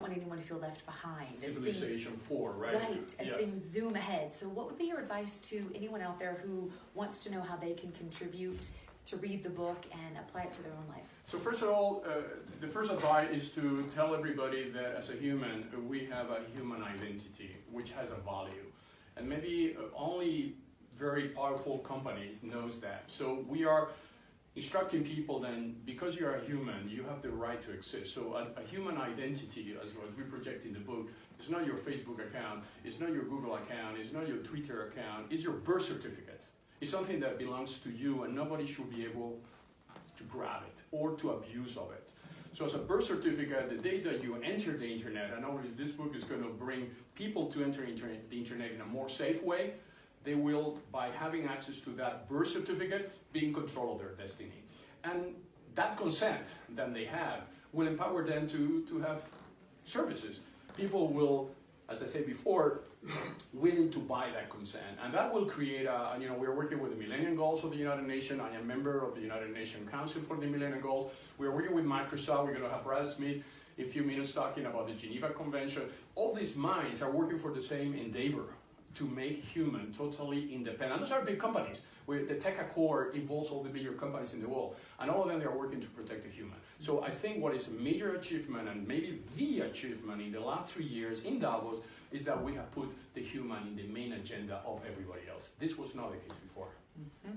want anyone to feel left behind. Civilization 4, right? Right, as yes. things zoom ahead. So what would be your advice to anyone out there who wants to know how they can contribute to read the book and apply it to their own life? So first of all, the first advice is to tell everybody that as a human, we have a human identity, which has a value. And maybe only very powerful companies knows that. So we are instructing people then, because you are a human, you have the right to exist. So a human identity, as we project in the book, is not your Facebook account, it's not your Google account, it's not your Twitter account, it's your birth certificate. It's something that belongs to you and nobody should be able to grab it or to abuse of it. So as a birth certificate, the day that you enter the internet, I know this book is going to bring people to enter the internet in a more safe way. They will, by having access to that birth certificate, be in control of their destiny. And that consent that they have will empower them to have services. People will, as I said before, willing to buy that consent. And that will create we're working with the Millennium Goals of the United Nations. I am a member of the United Nations Council for the Millennium Goals. We're working with Microsoft. We're going to have Brad Smith in a few minutes talking about the Geneva Convention. All these minds are working for the same endeavor, to make human totally independent. And those are big companies. The Tech Accord involves all the bigger companies in the world. And all of them, they are working to protect the human. So I think what is a major achievement, and maybe the achievement in the last 3 years in Davos, is that we have put the human in the main agenda of everybody else. This was not the case before. Mm-hmm.